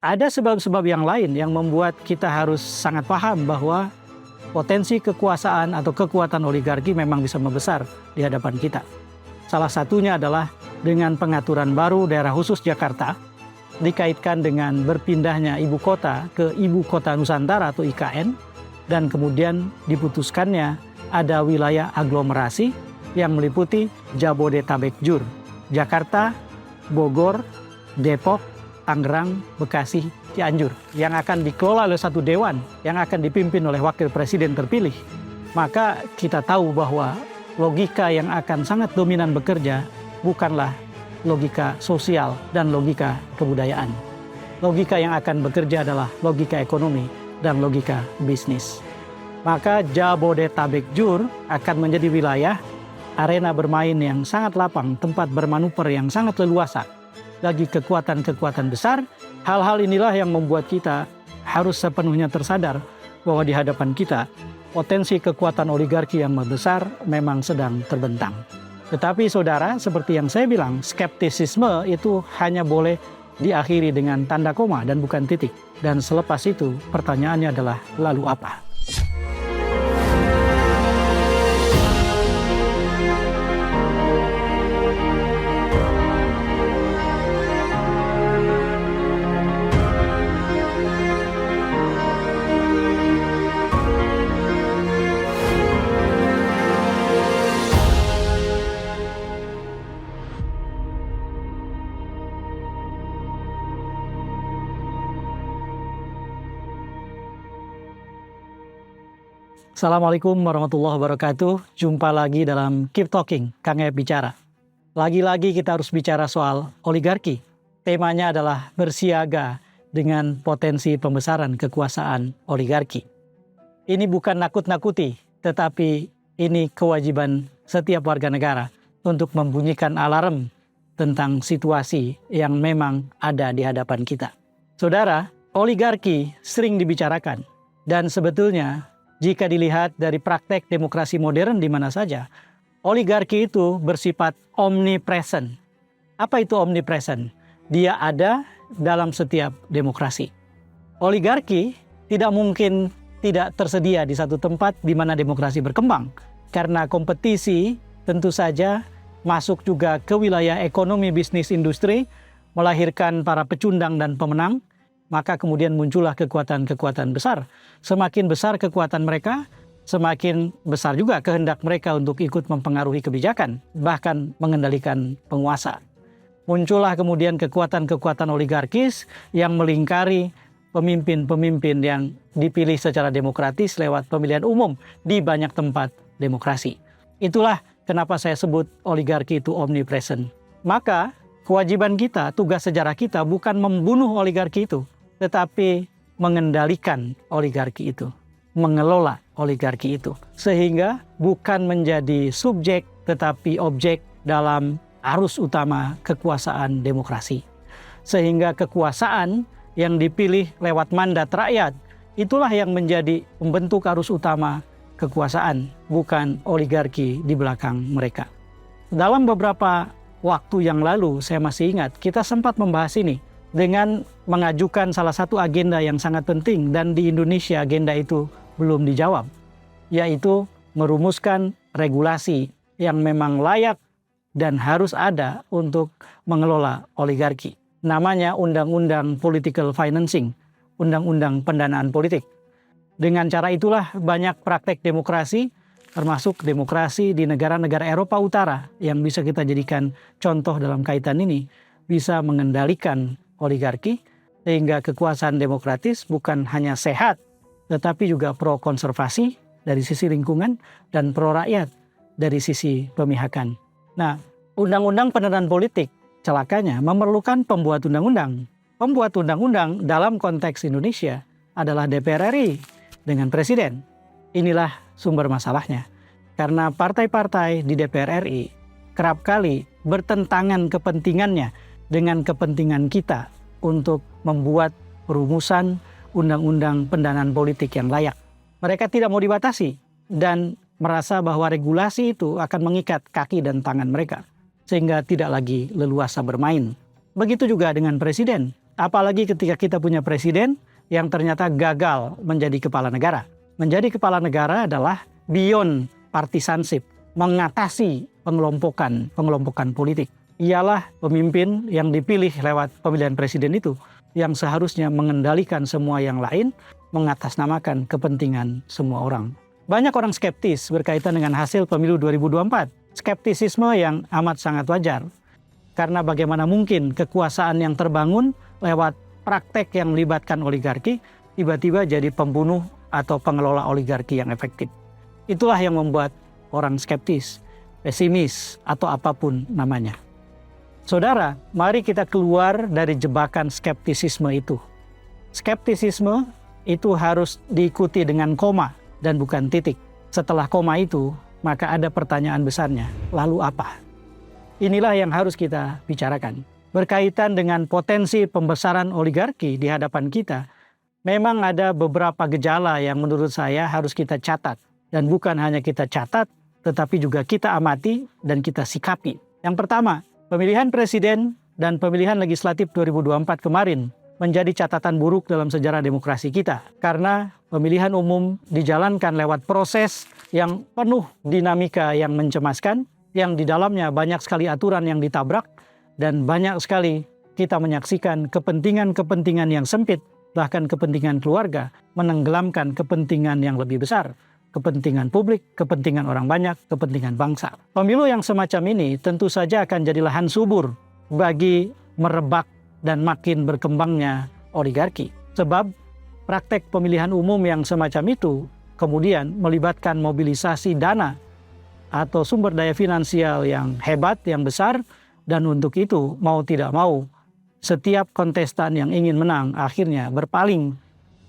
ada sebab-sebab yang lain yang membuat kita harus sangat paham bahwa potensi kekuasaan atau kekuatan oligarki memang bisa membesar di hadapan kita. Salah satunya adalah dengan pengaturan baru daerah khusus Jakarta, dikaitkan dengan berpindahnya ibu kota ke Ibu Kota Nusantara atau IKN, dan kemudian diputuskannya ada wilayah aglomerasi yang meliputi Jabodetabek Jur, Jakarta, Bogor, Depok, Tangerang, Bekasi, Cianjur, yang akan dikelola oleh satu dewan yang akan dipimpin oleh wakil presiden terpilih. Maka kita tahu bahwa logika yang akan sangat dominan bekerja bukanlah logika sosial dan logika kebudayaan. Logika yang akan bekerja adalah logika ekonomi dan logika bisnis. Maka Jabodetabek Jur akan menjadi wilayah arena bermain yang sangat lapang, tempat bermanuver yang sangat leluasa bagi kekuatan-kekuatan besar. Hal-hal inilah yang membuat kita harus sepenuhnya tersadar bahwa di hadapan kita potensi kekuatan oligarki yang membesar memang sedang terbentang. Tetapi saudara, seperti yang saya bilang, skeptisisme itu hanya boleh diakhiri dengan tanda koma dan bukan titik. Dan selepas itu pertanyaannya adalah lalu apa? Assalamualaikum warahmatullahi wabarakatuh. Jumpa lagi dalam Keep Talking, Kang Ep Bicara. Lagi-lagi kita harus bicara soal oligarki. Temanya adalah bersiaga dengan potensi pembesaran kekuasaan oligarki. Ini bukan nakut-nakuti, tetapi ini kewajiban setiap warga negara untuk membunyikan alarm tentang situasi yang memang ada di hadapan kita. Saudara, oligarki sering dibicarakan, dan sebetulnya jika dilihat dari praktek demokrasi modern di mana saja, oligarki itu bersifat omnipresent. Apa itu omnipresent? Dia ada dalam setiap demokrasi. Oligarki tidak mungkin tidak tersedia di satu tempat di mana demokrasi berkembang. Karena kompetisi tentu saja masuk juga ke wilayah ekonomi, bisnis, industri, melahirkan para pecundang dan pemenang. Maka kemudian muncullah kekuatan-kekuatan besar. Semakin besar kekuatan mereka, semakin besar juga kehendak mereka untuk ikut mempengaruhi kebijakan, bahkan mengendalikan penguasa. Muncullah kemudian kekuatan-kekuatan oligarkis yang melingkari pemimpin-pemimpin yang dipilih secara demokratis lewat pemilihan umum di banyak tempat demokrasi. Itulah kenapa saya sebut oligarki itu omnipresent. Maka kewajiban kita, tugas sejarah kita bukan membunuh oligarki itu, tetapi mengendalikan oligarki itu, mengelola oligarki itu. Sehingga bukan menjadi subjek tetapi objek dalam arus utama kekuasaan demokrasi. Sehingga kekuasaan yang dipilih lewat mandat rakyat, itulah yang menjadi pembentuk arus utama kekuasaan, bukan oligarki di belakang mereka. Dalam beberapa waktu yang lalu, saya masih ingat, kita sempat membahas ini dengan mengajukan salah satu agenda yang sangat penting, dan di Indonesia agenda itu belum dijawab, yaitu merumuskan regulasi yang memang layak dan harus ada untuk mengelola oligarki. Namanya Undang-Undang Political Financing, Undang-Undang Pendanaan Politik. Dengan cara itulah banyak praktek demokrasi, termasuk demokrasi di negara-negara Eropa Utara yang bisa kita jadikan contoh dalam kaitan ini, bisa mengendalikan oligarki, sehingga kekuasaan demokratis bukan hanya sehat, tetapi juga pro konservasi dari sisi lingkungan dan pro rakyat dari sisi pemihakan. Nah, undang-undang pendanaan politik celakanya memerlukan pembuat undang-undang. Pembuat undang-undang dalam konteks Indonesia adalah DPR RI dengan Presiden. Inilah sumber masalahnya. Karena partai-partai di DPR RI kerap kali bertentangan kepentingannya dengan kepentingan kita untuk membuat perumusan undang-undang pendanaan politik yang layak. Mereka tidak mau dibatasi dan merasa bahwa regulasi itu akan mengikat kaki dan tangan mereka, sehingga tidak lagi leluasa bermain. Begitu juga dengan Presiden. Apalagi ketika kita punya presiden yang ternyata gagal menjadi kepala negara. Menjadi kepala negara adalah beyond partisanship, mengatasi pengelompokan politik. Ialah pemimpin yang dipilih lewat pemilihan presiden itu yang seharusnya mengendalikan semua yang lain, mengatasnamakan kepentingan semua orang. Banyak orang skeptis berkaitan dengan hasil pemilu 2024. Skeptisisme yang amat sangat wajar. Karena bagaimana mungkin kekuasaan yang terbangun lewat praktek yang melibatkan oligarki tiba-tiba jadi pembunuh atau pengelola oligarki yang efektif. Itulah yang membuat orang skeptis, pesimis, atau apapun namanya. Saudara, mari kita keluar dari jebakan skeptisisme itu. Skeptisisme itu harus diikuti dengan koma dan bukan titik. Setelah koma itu, maka ada pertanyaan besarnya, lalu apa? Inilah yang harus kita bicarakan. Berkaitan dengan potensi pembesaran oligarki di hadapan kita, memang ada beberapa gejala yang menurut saya harus kita catat. Dan bukan hanya kita catat, tetapi juga kita amati dan kita sikapi. Yang pertama, pemilihan presiden dan pemilihan legislatif 2024 kemarin menjadi catatan buruk dalam sejarah demokrasi kita. Karena pemilihan umum dijalankan lewat proses yang penuh dinamika yang mencemaskan, yang di dalamnya banyak sekali aturan yang ditabrak, dan banyak sekali kita menyaksikan kepentingan-kepentingan yang sempit, bahkan kepentingan keluarga, menenggelamkan kepentingan yang lebih besar. Kepentingan publik, kepentingan orang banyak, kepentingan bangsa. Pemilu yang semacam ini tentu saja akan jadi lahan subur bagi merebak dan makin berkembangnya oligarki. Sebab praktek pemilihan umum yang semacam itu kemudian melibatkan mobilisasi dana atau sumber daya finansial yang hebat, yang besar, dan untuk itu mau tidak mau setiap kontestan yang ingin menang akhirnya berpaling,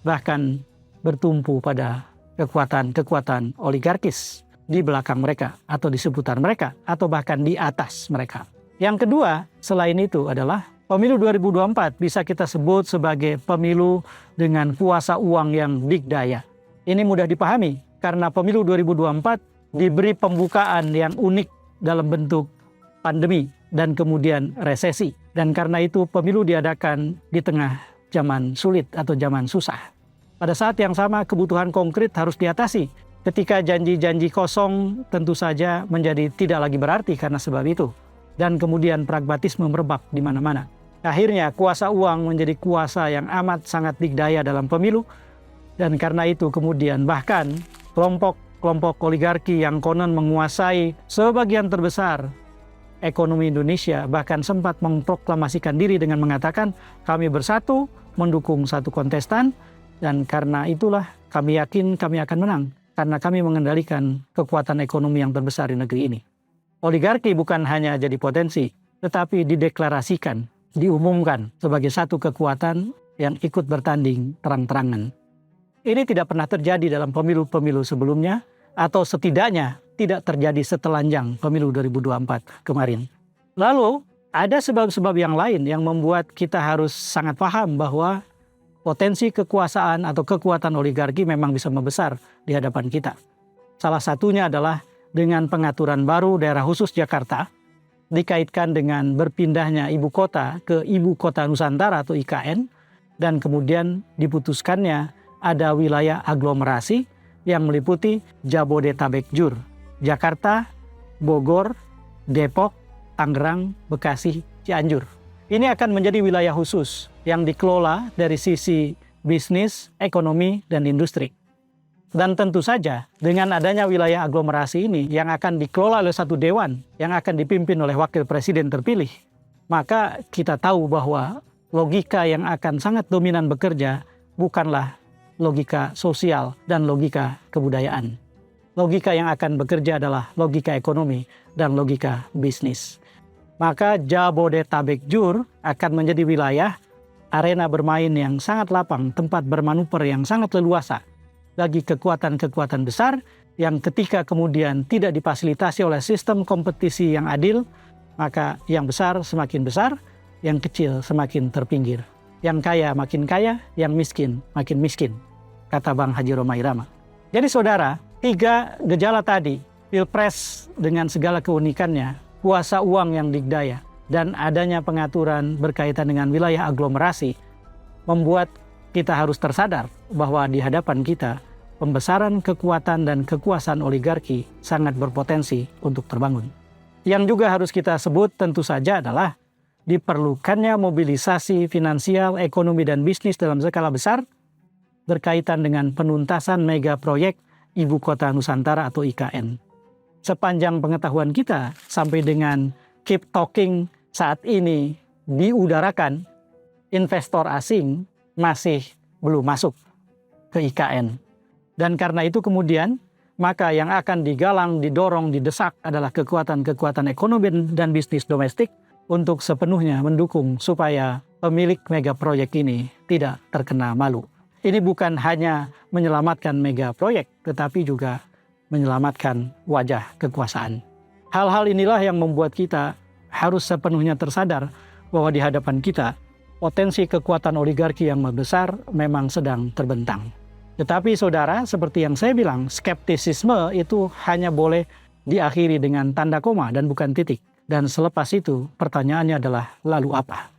bahkan bertumpu pada kekuatan oligarkis di belakang mereka atau di seputar mereka atau bahkan di atas mereka. Yang kedua, selain itu adalah pemilu 2024 bisa kita sebut sebagai pemilu dengan kuasa uang yang digdaya. Ini mudah dipahami karena pemilu 2024 diberi pembukaan yang unik dalam bentuk pandemi dan kemudian resesi. Dan karena itu pemilu diadakan di tengah zaman sulit atau zaman susah. Pada saat yang sama kebutuhan konkret harus diatasi. Ketika janji-janji kosong tentu saja menjadi tidak lagi berarti karena sebab itu. Dan kemudian pragmatisme merebak di mana-mana. Akhirnya kuasa uang menjadi kuasa yang amat sangat digdaya dalam pemilu. Dan karena itu kemudian bahkan kelompok oligarki yang konon menguasai sebagian terbesar ekonomi Indonesia bahkan sempat memproklamasikan diri dengan mengatakan kami bersatu mendukung satu kontestan. Dan karena itulah kami yakin kami akan menang. Karena kami mengendalikan kekuatan ekonomi yang terbesar di negeri ini. Oligarki bukan hanya jadi potensi, tetapi dideklarasikan, diumumkan sebagai satu kekuatan yang ikut bertanding terang-terangan. Ini tidak pernah terjadi dalam pemilu-pemilu sebelumnya, atau setidaknya tidak terjadi setelanjang pemilu 2024 kemarin. Lalu, ada sebab-sebab yang lain yang membuat kita harus sangat paham bahwa potensi kekuasaan atau kekuatan oligarki memang bisa membesar di hadapan kita. Salah satunya adalah dengan pengaturan baru daerah khusus Jakarta, dikaitkan dengan berpindahnya ibu kota ke Ibu Kota Nusantara atau IKN, dan kemudian diputuskannya ada wilayah aglomerasi yang meliputi Jabodetabek Jur, Jakarta, Bogor, Depok, Tangerang, Bekasi, Cianjur. Ini akan menjadi wilayah khusus yang dikelola dari sisi bisnis, ekonomi, dan industri. Dan tentu saja dengan adanya wilayah aglomerasi ini yang akan dikelola oleh satu dewan yang akan dipimpin oleh wakil presiden terpilih, maka kita tahu bahwa logika yang akan sangat dominan bekerja bukanlah logika sosial dan logika kebudayaan. Logika yang akan bekerja adalah logika ekonomi dan logika bisnis. Maka Jabodetabek Jur akan menjadi wilayah arena bermain yang sangat lapang, tempat bermanuver yang sangat leluasa bagi kekuatan-kekuatan besar yang ketika kemudian tidak difasilitasi oleh sistem kompetisi yang adil, maka yang besar semakin besar, yang kecil semakin terpinggir. Yang kaya makin kaya, yang miskin makin miskin, kata Bang Haji Roma Irama. Jadi saudara, 3 gejala tadi, Pilpres dengan segala keunikannya, kuasa uang yang digdaya, dan adanya pengaturan berkaitan dengan wilayah aglomerasi membuat kita harus tersadar bahwa di hadapan kita pembesaran kekuatan dan kekuasaan oligarki sangat berpotensi untuk terbangun. Yang juga harus kita sebut tentu saja adalah diperlukannya mobilisasi finansial, ekonomi, dan bisnis dalam skala besar berkaitan dengan penuntasan mega proyek Ibu Kota Nusantara atau IKN. Sepanjang pengetahuan kita sampai dengan Keep Talking saat ini diudarakan, investor asing masih belum masuk ke IKN. Dan karena itu kemudian, maka yang akan digalang, didorong, didesak adalah kekuatan-kekuatan ekonomi dan bisnis domestik untuk sepenuhnya mendukung supaya pemilik mega proyek ini tidak terkena malu. Ini bukan hanya menyelamatkan mega proyek, tetapi juga menyelamatkan wajah kekuasaan. Hal-hal inilah yang membuat kita harus sepenuhnya tersadar bahwa di hadapan kita, potensi kekuatan oligarki yang membesar memang sedang terbentang. Tetapi saudara, seperti yang saya bilang, skeptisisme itu hanya boleh diakhiri dengan tanda koma dan bukan titik. Dan selepas itu, pertanyaannya adalah lalu apa?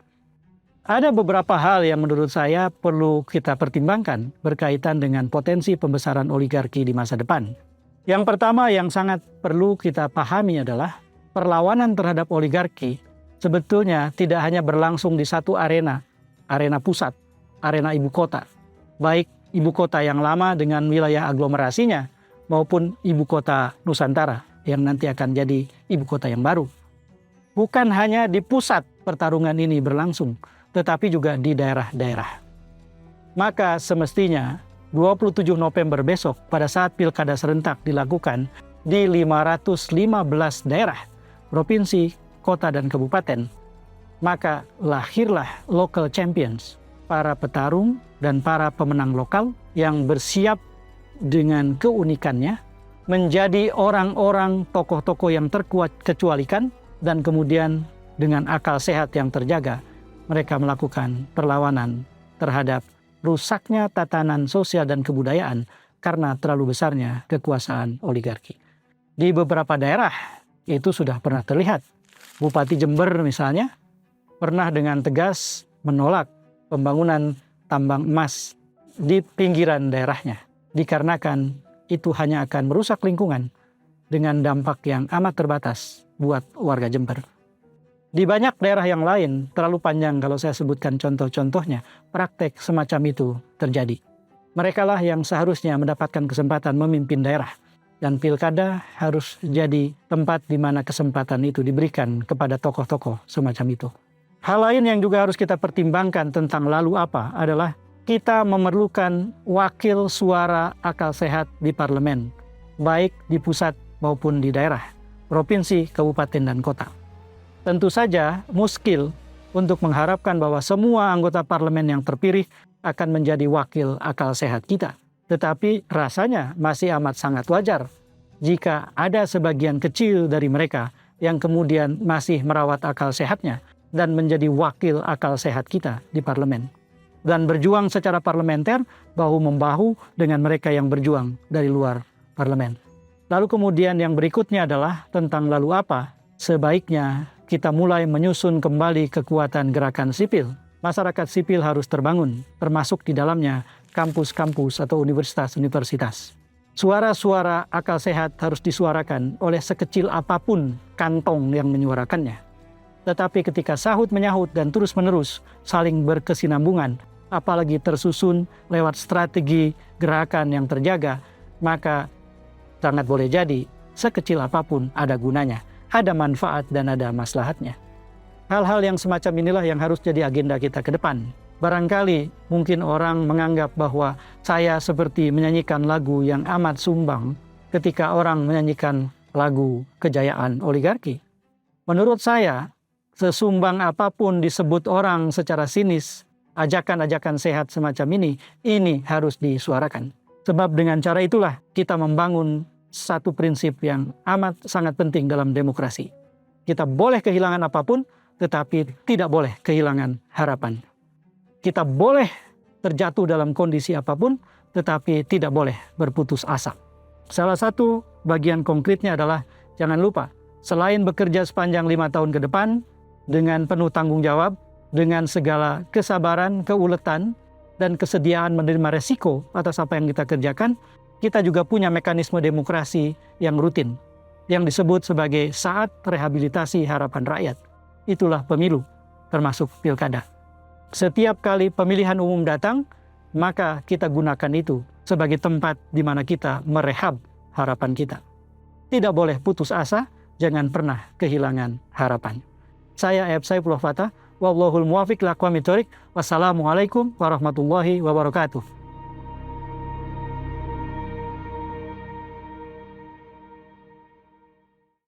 Ada beberapa hal yang menurut saya perlu kita pertimbangkan berkaitan dengan potensi pembesaran oligarki di masa depan. Yang pertama yang sangat perlu kita pahami adalah perlawanan terhadap oligarki sebetulnya tidak hanya berlangsung di satu arena pusat, arena ibu kota. Baik ibu kota yang lama dengan wilayah aglomerasinya maupun ibu kota Nusantara yang nanti akan jadi ibu kota yang baru. Bukan hanya di pusat pertarungan ini berlangsung, tetapi juga di daerah-daerah. Maka semestinya 27 November besok pada saat pilkada serentak dilakukan di 515 daerah, provinsi, kota, dan kabupaten, maka lahirlah local champions, para petarung dan para pemenang lokal yang bersiap dengan keunikannya menjadi orang-orang tokoh-tokoh yang terkecualikan dan kemudian dengan akal sehat yang terjaga mereka melakukan perlawanan terhadap rusaknya tatanan sosial dan kebudayaan karena terlalu besarnya kekuasaan oligarki. Di beberapa daerah itu sudah pernah terlihat. Bupati Jember misalnya pernah dengan tegas menolak pembangunan tambang emas di pinggiran daerahnya, dikarenakan itu hanya akan merusak lingkungan dengan dampak yang amat terbatas buat warga Jember. Di banyak daerah yang lain, terlalu panjang kalau saya sebutkan contoh-contohnya, praktek semacam itu terjadi. Merekalah yang seharusnya mendapatkan kesempatan memimpin daerah, dan pilkada harus jadi tempat di mana kesempatan itu diberikan kepada tokoh-tokoh semacam itu. Hal lain yang juga harus kita pertimbangkan tentang lalu apa adalah kita memerlukan wakil suara akal sehat di parlemen, baik di pusat maupun di daerah, provinsi, kabupaten, dan kota. Tentu saja muskil untuk mengharapkan bahwa semua anggota parlemen yang terpilih akan menjadi wakil akal sehat kita. Tetapi rasanya masih amat sangat wajar jika ada sebagian kecil dari mereka yang kemudian masih merawat akal sehatnya dan menjadi wakil akal sehat kita di parlemen. Dan berjuang secara parlementer bahu-membahu dengan mereka yang berjuang dari luar parlemen. Lalu kemudian yang berikutnya adalah tentang lalu apa? Sebaiknya kita mulai menyusun kembali kekuatan gerakan sipil. Masyarakat sipil harus terbangun, termasuk di dalamnya kampus-kampus atau universitas-universitas. Suara-suara akal sehat harus disuarakan oleh sekecil apapun kantong yang menyuarakannya. Tetapi ketika sahut-menyahut dan terus-menerus saling berkesinambungan, apalagi tersusun lewat strategi gerakan yang terjaga, maka sangat boleh jadi sekecil apapun ada gunanya, ada manfaat dan ada maslahatnya. Hal-hal yang semacam inilah yang harus jadi agenda kita ke depan. Barangkali mungkin orang menganggap bahwa saya seperti menyanyikan lagu yang amat sumbang ketika orang menyanyikan lagu kejayaan oligarki. Menurut saya, sesumbang apapun disebut orang secara sinis, ajakan-ajakan sehat semacam ini harus disuarakan. Sebab dengan cara itulah kita membangun satu prinsip yang amat sangat penting dalam demokrasi. Kita boleh kehilangan apapun, tetapi tidak boleh kehilangan harapan. Kita boleh terjatuh dalam kondisi apapun, tetapi tidak boleh berputus asa. Salah satu bagian konkretnya adalah jangan lupa, selain bekerja sepanjang 5 tahun ke depan, dengan penuh tanggung jawab, dengan segala kesabaran, keuletan, dan kesediaan menerima resiko atas apa yang kita kerjakan, kita juga punya mekanisme demokrasi yang rutin, yang disebut sebagai saat rehabilitasi harapan rakyat. Itulah pemilu, termasuk pilkada. Setiap kali pemilihan umum datang, maka kita gunakan itu sebagai tempat di mana kita merehab harapan kita. Tidak boleh putus asa, jangan pernah kehilangan harapan. Saya Ayab Saifullah Fatah, wallahul muwafiq ila aqwamit thoriq. Wassalamualaikum warahmatullahi wabarakatuh.